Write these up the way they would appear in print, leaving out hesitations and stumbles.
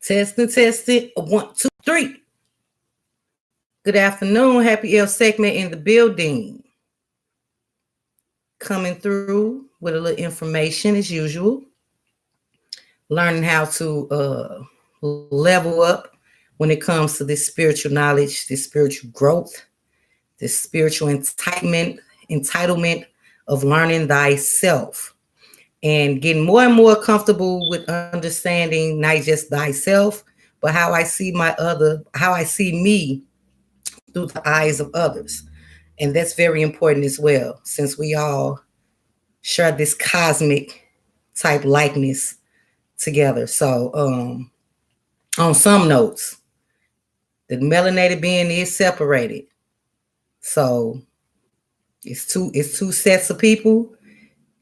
Test it. 1, 2, 3. Good afternoon. Happy L segment in the building. Coming through with a little information as usual. Learning how to level up when it comes to this spiritual knowledge, this spiritual growth, this spiritual entitlement of learning thyself, and getting more and more comfortable with understanding not just thyself, but how I see how I see me through the eyes of others. And that's very important as well, since we all share this cosmic type likeness together. So on some notes, the melanated being is separated. So it's two sets of people.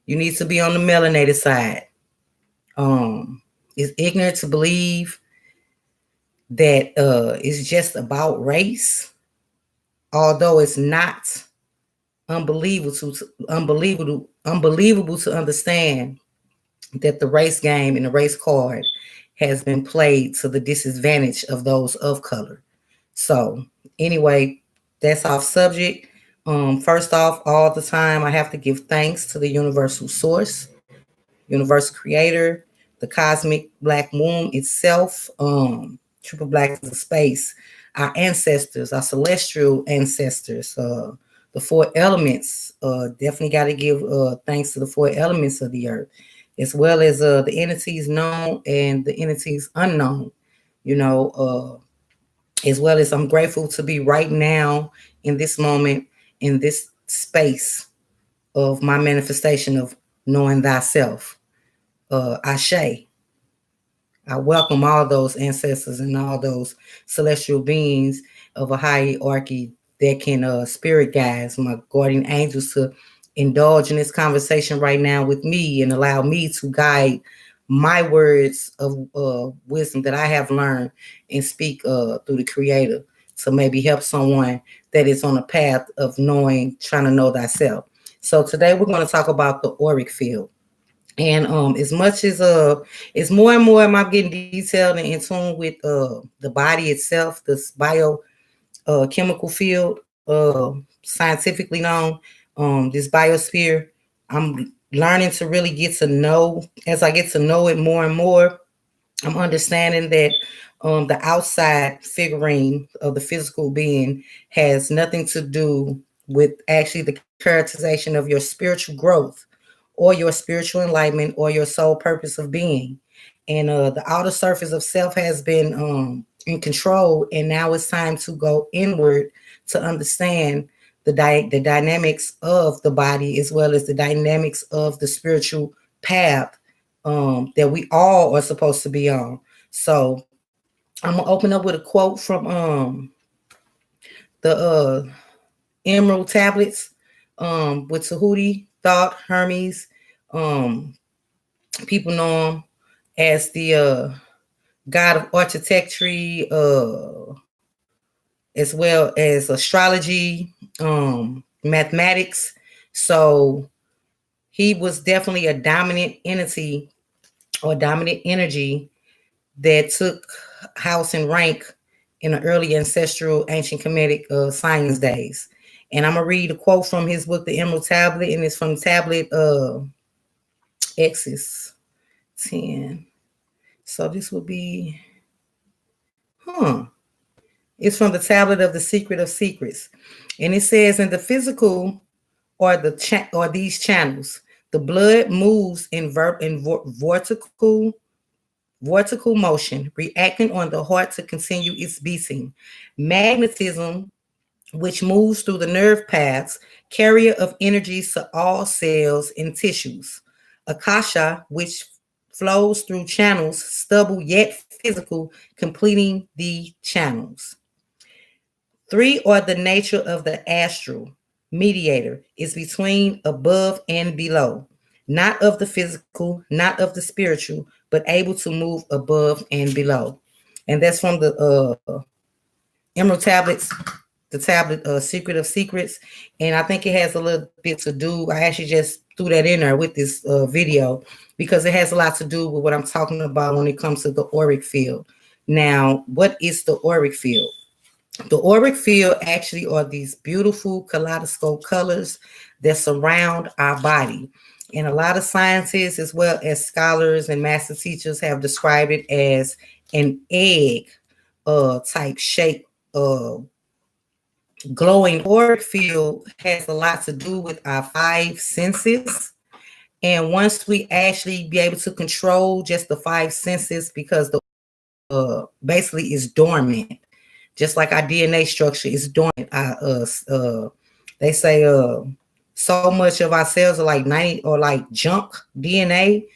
You need to be on the melanated side. It's ignorant to believe that it's just about race, although it's not unbelievable to understand that the race game and the race card has been played to the disadvantage of those of color. So anyway, that's off subject. First off, all the time, I have to give thanks to the universal source, universal creator, the cosmic black womb itself. Triple black is a space. Our ancestors, our celestial ancestors, the four elements. Definitely got to give thanks to the four elements of the earth, as well as the entities known and the entities unknown. As well as I'm grateful to be right now in this moment, in this space of my manifestation of knowing thyself. Ashe. I welcome all those ancestors and all those celestial beings of a hierarchy that can spirit guides, my guardian angels, to indulge in this conversation right now with me and allow me to guide my words of wisdom that I have learned and speak through the creator to maybe help someone that is on a path of trying to know thyself. So today we're going to talk about the Auric Field. And as much as it's more and more I'm getting detailed and in tune with the body itself, this chemical field, scientifically known, this biosphere, I'm learning to really get to know. As I get to know it more and more, I'm understanding that the outside figurine of the physical being has nothing to do with actually the characterization of your spiritual growth or your spiritual enlightenment or your sole purpose of being. And the outer surface of self has been in control, and now it's time to go inward to understand the dynamics of the body, as well as the dynamics of the spiritual path that we all are supposed to be on. So I'm gonna open up with a quote from the Emerald Tablets with Tahuti Thought Hermes. People know him as the god of architecture, as well as astrology, mathematics. So he was definitely a dominant entity or dominant energy that took house and rank in the early ancestral ancient Kemetic science days. And I'm going to read a quote from his book, The Emerald Tablet, and it's from tablet Exodus 10. So this would be, it's from the tablet of the secret of secrets. And it says, in the physical or these channels, the blood moves in vertical motion, reacting on the heart to continue its beating. Magnetism, which moves through the nerve paths, carrier of energies to all cells and tissues. Akasha, which flows through channels, stubble yet physical, completing the channels. 3 are the nature of the astral. Mediator is between above and below, not of the physical, not of the spiritual, but able to move above and below. And that's from the Emerald Tablets, the tablet Secret of Secrets. And I think it has a little bit to do. I actually just threw that in there with this video because it has a lot to do with what I'm talking about when it comes to the Auric Field. Now, what is the auric field? The auric field actually are these beautiful kaleidoscope colors that surround our body. And a lot of scientists, as well as scholars and master teachers, have described it as an egg type shape. Glowing auric field has a lot to do with our five senses. And once we actually be able to control just the five senses, because the basically is dormant, just like our DNA structure is dormant. They say so much of our cells are like 90 or like junk DNA.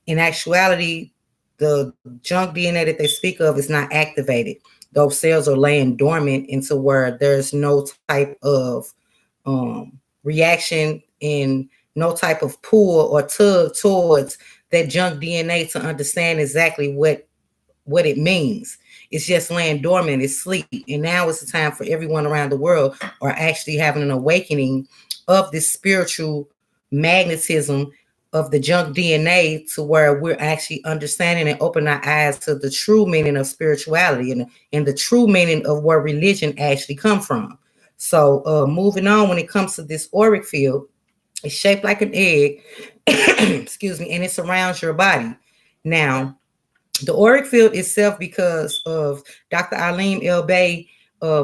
In actuality, the junk DNA that they speak of is not activated. Those cells are laying dormant into where there's no type of reaction and no type of pull or tug towards that junk DNA to understand exactly what it means. It's just laying dormant, it's sleep. And now it's the time for everyone around the world are actually having an awakening of this spiritual magnetism of the junk DNA, to where we're actually understanding and opening our eyes to the true meaning of spirituality and the true meaning of where religion actually come from. So moving on, when it comes to this auric field, it's shaped like an egg, excuse me, and it surrounds your body. Now, the auric field itself, because of Dr. Alim El Bay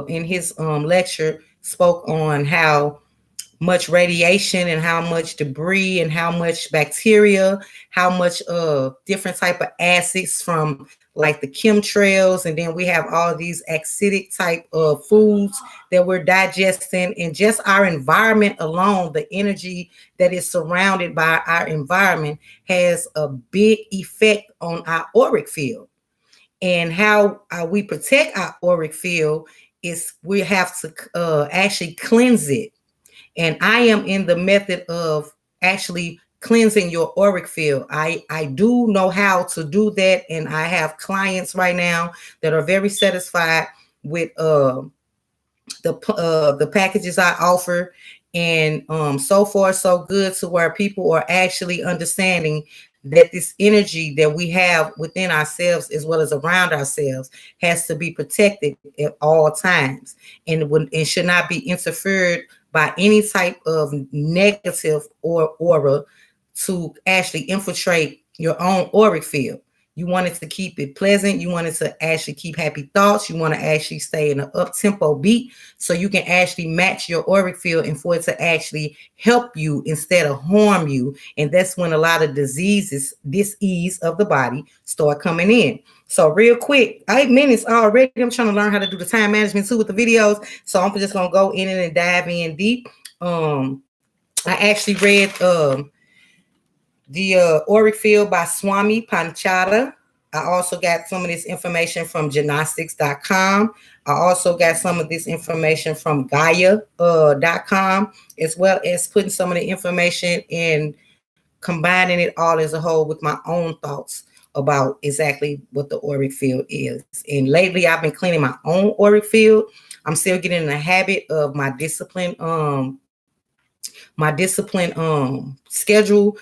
in his lecture, spoke on how much radiation and how much debris and how much bacteria, how much different type of acids from like the chemtrails, and then we have all these acidic type of foods that we're digesting, and just our environment alone, the energy that is surrounded by our environment has a big effect on our auric field. And how we protect our auric field is we have to actually cleanse it. And I am in the method of actually cleansing your auric field. I do know how to do that, and I have clients right now that are very satisfied with the packages I offer, and so far so good, to where people are actually understanding that this energy that we have within ourselves as well as around ourselves has to be protected at all times, and it should not be interfered by any type of negative or aura to actually infiltrate your own auric field. You wanted to keep it pleasant. You wanted to actually keep happy thoughts. You want to actually stay in an up tempo beat, so you can actually match your auric field and for it to actually help you instead of harm you. And that's when a lot of disease of the body start coming in. So real quick, 8 minutes already. I'm trying to learn how to do the time management too with the videos. So I'm just gonna go in and dive in deep. I actually read the Auric Field by Swami Panchada. I also got some of this information from gymnastics.com. I also got some of this information from Gaia.com, as well as putting some of the information and combining it all as a whole with my own thoughts about exactly what the auric field is. And lately I've been cleaning my own auric field. I'm still getting in the habit of my discipline schedule.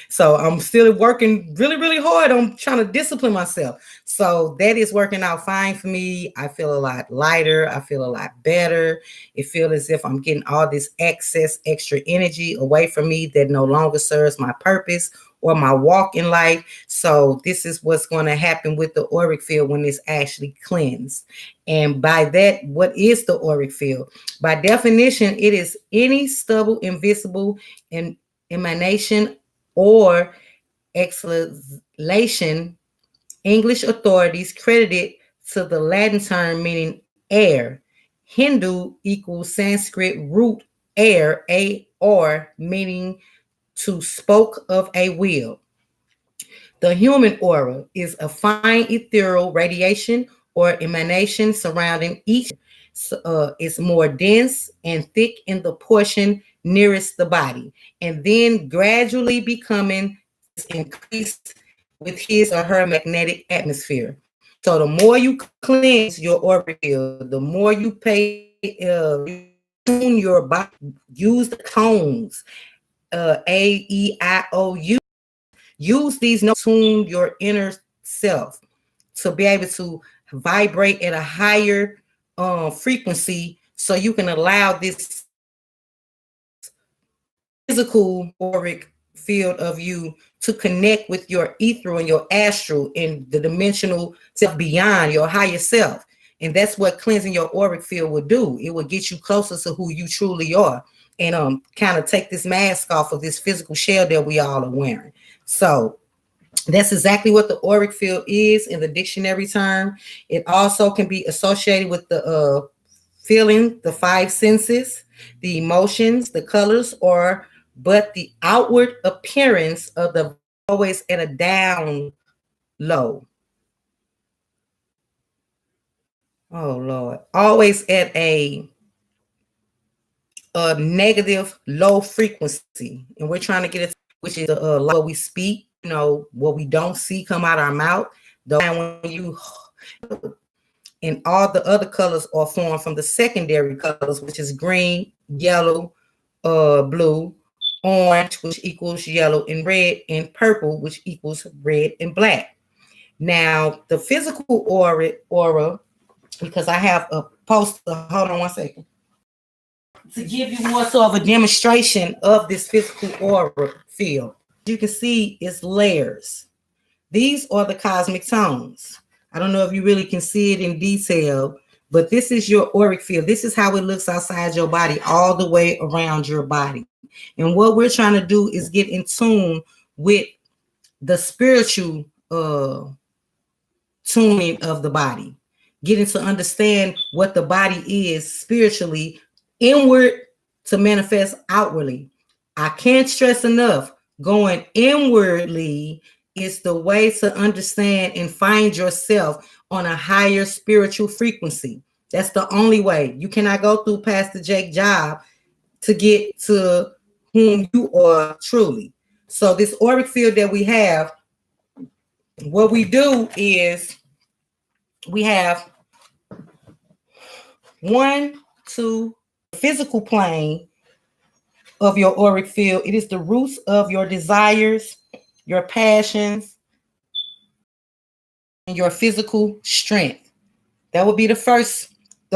So I'm still working really, really hard on trying to discipline myself. So that is working out fine for me. I feel a lot lighter. I feel a lot better. It feels as if I'm getting all this excess extra energy away from me that no longer serves my purpose or my walk in life. So this is what's going to happen with the auric field when it's actually cleansed. And by that, what is the auric field? By definition, it is any stubble, invisible emanation or exhalation. English authorities credited to the Latin term meaning air. Hindu equals Sanskrit root air, or meaning to spoke of a wheel. The human aura is a fine ethereal radiation or emanation surrounding each. It's more dense and thick in the portion nearest the body, and then gradually becoming increased with his or her magnetic atmosphere. So the more you cleanse your auric field, the more you you tune your body, use the tones, A, E, I, O, U. Use these notes to tune your inner self. to be able to vibrate at a higher frequency, so you can allow this physical auric field of you to connect with your ethereal and your astral and the dimensional self beyond your higher self. And that's what cleansing your auric field will do. It will get you closer to who you truly are, and kind of take this mask off of this physical shell that we all are wearing. So that's exactly what the auric field is in the dictionary term. It also can be associated with the feeling, the five senses, the emotions, the colors, or but the outward appearance of the always at a down low. Oh Lord, always at a negative low frequency, and we're trying to get it, which is what we speak, what we don't see come out our mouth. When you and all the other colors are formed from the secondary colors, which is green, yellow, blue, orange, which equals yellow and red, and purple, which equals red and black. Now, the physical aura, because I have a poster. Hold on one second. To give you more so of a demonstration of this physical aura field, you can see it's layers. These are the cosmic tones. I don't know if you really can see it in detail, but this is your auric field. This is how it looks outside your body, all the way around your body. And what we're trying to do is get in tune with the spiritual tuning of the body, getting to understand what the body is spiritually, inward to manifest outwardly. I can't stress enough, going inwardly is the way to understand and find yourself on a higher spiritual frequency. That's the only way. You cannot go through Pastor Jake job to get to whom you are truly. So this auric field that we have, what we do is we have 1, 2, physical plane of your auric field. It is the roots of your desires, your passions, and your physical strength. That would be the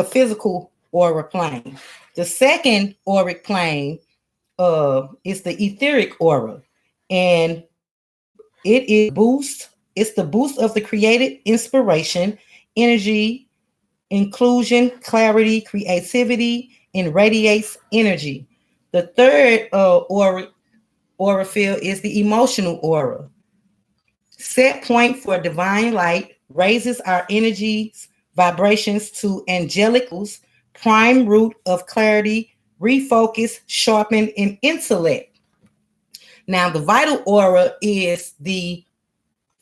physical aura plane. The second auric plane is the etheric aura, and it is boost. It's the boost of the created inspiration, energy, inclusion, clarity, creativity, and radiates energy. The third aura field is the emotional aura. Set point for divine light, raises our energies, vibrations to angelicals, prime root of clarity, refocus, sharpen, and intellect. Now, the vital aura is the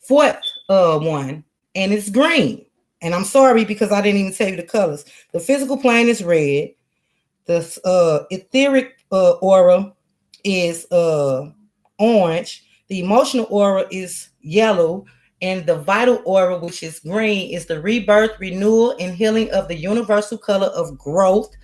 fourth one, and it's green. And I'm sorry because I didn't even tell you the colors. The physical plane is red. The etheric aura is orange. The emotional aura is yellow. And the vital aura, which is green, is the rebirth, renewal, and healing of the universal color of growth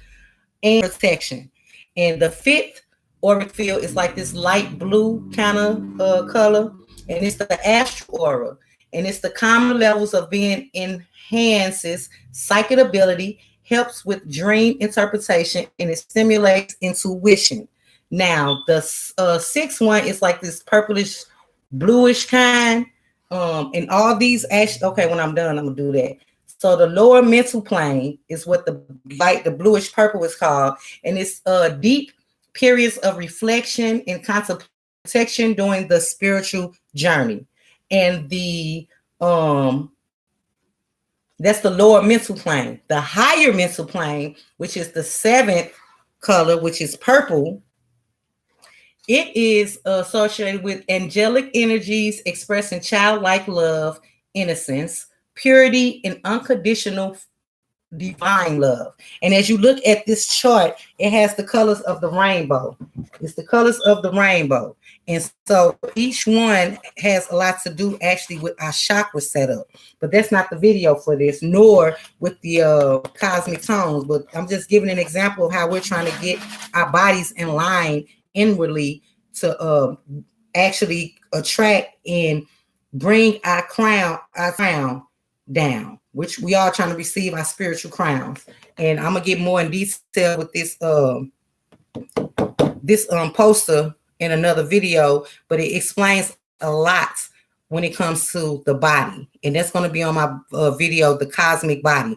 and protection. And the fifth auric field is like this light blue kind of color. And it's the astral aura. And it's the common levels of being enhances psychic ability, helps with dream interpretation, and it stimulates intuition. Now, the sixth one is like this purplish, bluish kind. And all these actually, okay, when I'm done, I'm gonna do that. So the lower mental plane is what the bluish purple is called, and it's deep periods of reflection and contemplation during the spiritual journey. And the that's the lower mental plane. The higher mental plane, which is the seventh color, which is purple, it is associated with angelic energies expressing childlike love, innocence, purity, and unconditional divine love. And as you look at this chart, it has the colors of the rainbow. It's the colors of the rainbow. And so each one has a lot to do actually with our chakra setup. But that's not the video for this, nor with the cosmic tones. But I'm just giving an example of how we're trying to get our bodies in line inwardly to actually attract and bring our crown down, which we are trying to receive our spiritual crowns. And I'm gonna get more in detail with this poster in another video, but it explains a lot when it comes to the body, and that's going to be on my video, the cosmic body,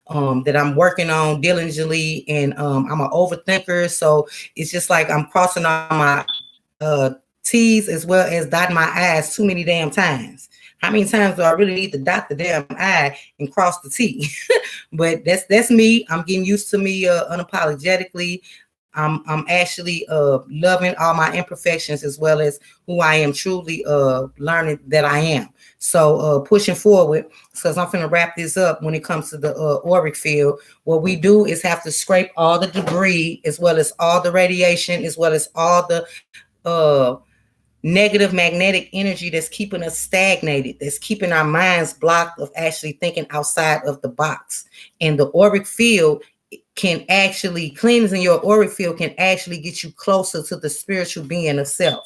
that I'm working on diligently. And I'm an overthinker, so it's just like I'm crossing all my T's as well as dotting my I's too many damn times. How many times do I really need to dot the damn I and cross the T? But that's me. I'm getting used to me unapologetically. I'm actually loving all my imperfections as well as who I am truly learning that I am. So pushing forward, because I'm going to wrap this up when it comes to the auric field. What we do is have to scrape all the debris as well as all the radiation as well as all the negative magnetic energy that's keeping us stagnated, that's keeping our minds blocked of actually thinking outside of the box. And the auric field can actually, cleansing your auric field can actually get you closer to the spiritual being of self.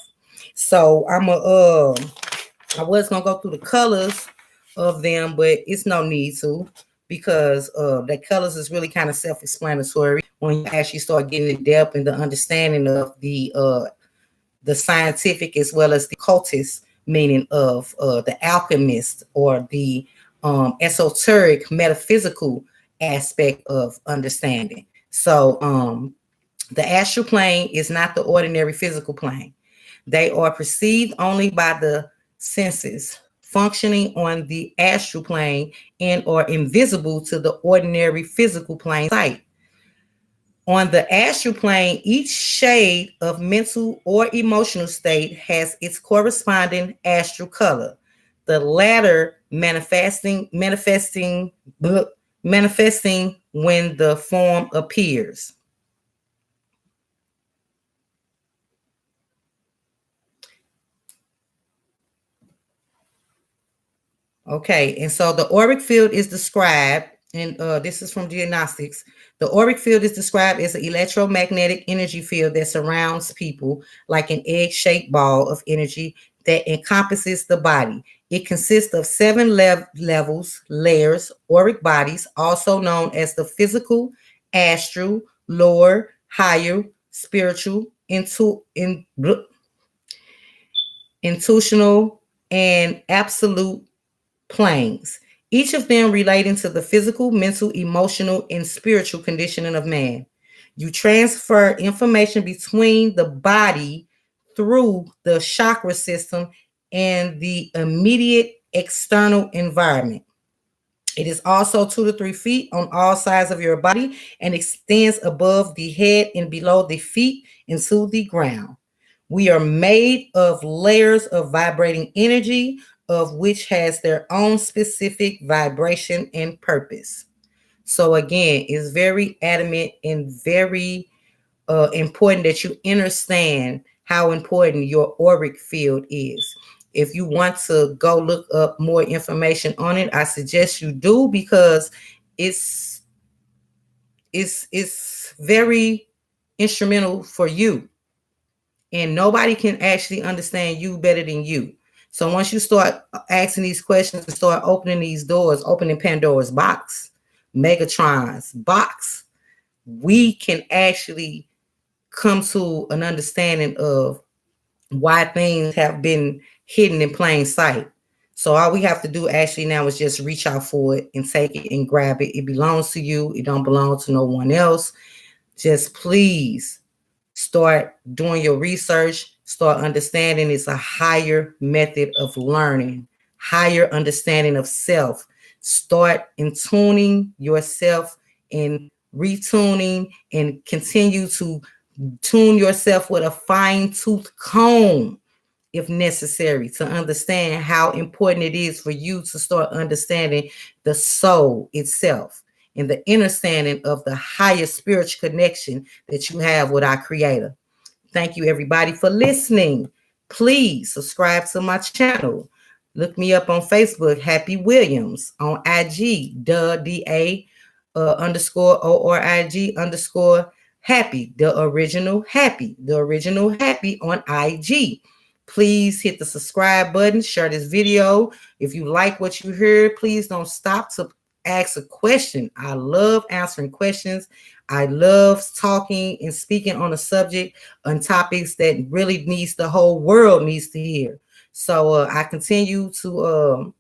So I was gonna go through the colors of them, but it's no need to, because the colors is really kind of self-explanatory when you actually start getting the depth and the understanding of the scientific as well as the cultist meaning of the alchemist or the esoteric metaphysical aspect of understanding. So the astral plane is not the ordinary physical plane. They are perceived only by the senses, functioning on the astral plane and are invisible to the ordinary physical plane sight. On the astral plane, each shade of mental or emotional state has its corresponding astral color. The latter manifesting when the form appears. Okay, and so the auric field is described, and this is from Diagnostics. The auric field is described as an electromagnetic energy field that surrounds people like an egg-shaped ball of energy that encompasses the body. It consists of 7 layers, auric bodies, also known as the physical, astral, lower, higher, spiritual, intuitional, and absolute planes, each of them relating to the physical, mental, emotional, and spiritual conditioning of man. You transfer information between the body through the chakra system and the immediate external environment. It is also 2 to 3 feet on all sides of your body and extends above the head and below the feet into the ground. We are made of layers of vibrating energy, of which has their own specific vibration and purpose. So again, it's very adamant and very important that you understand how important your auric field is. If you want to go look up more information on it, I suggest you do, because it's very instrumental for you. And nobody can actually understand you better than you. So once you start asking these questions and start opening these doors, opening Pandora's box, Megatron's box, we can actually come to an understanding of why things have been hidden in plain sight. So all we have to do actually now is just reach out for it and take it and grab it. It belongs to you. It don't belong to no one else. Just please start doing your research, start understanding it's a higher method of learning, higher understanding of self. Start in tuning yourself and retuning and continue to tune yourself with a fine-tooth comb if necessary, to understand how important it is for you to start understanding the soul itself and the understanding of the higher spiritual connection that you have with our Creator. Thank you, everybody, for listening. Please subscribe to my channel. Look me up on Facebook, Happy Williams, on IG, DA underscore ORIG underscore Happy, the original Happy on IG. Please hit the subscribe button, share this video. If you like what you heard, please don't stop to ask a question. I love answering questions. I love talking and speaking on a subject, on topics that really needs the whole world needs to hear. So I continue to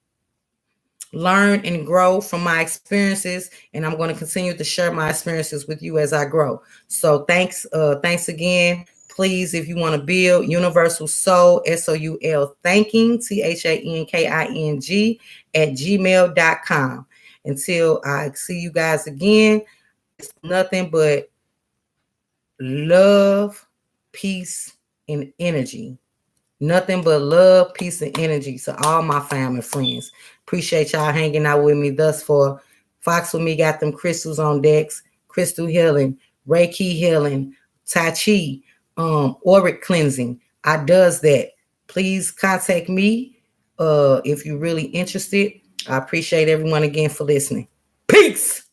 learn and grow from my experiences, and I'm going to continue to share my experiences with you as I grow. So thanks again. Please, if you want to build Universal Soul, SOUL thanking, THANKING at gmail.com. Until I see you guys again, it's nothing but love, peace, and energy. Nothing but love, peace, and energy to all my family friends. Appreciate y'all hanging out with me thus far. Fox with me got them crystals on decks, crystal healing, Reiki healing, Tai Chi, auric cleansing. I does that. Please contact me if you're really interested. I appreciate everyone again for listening. Peace.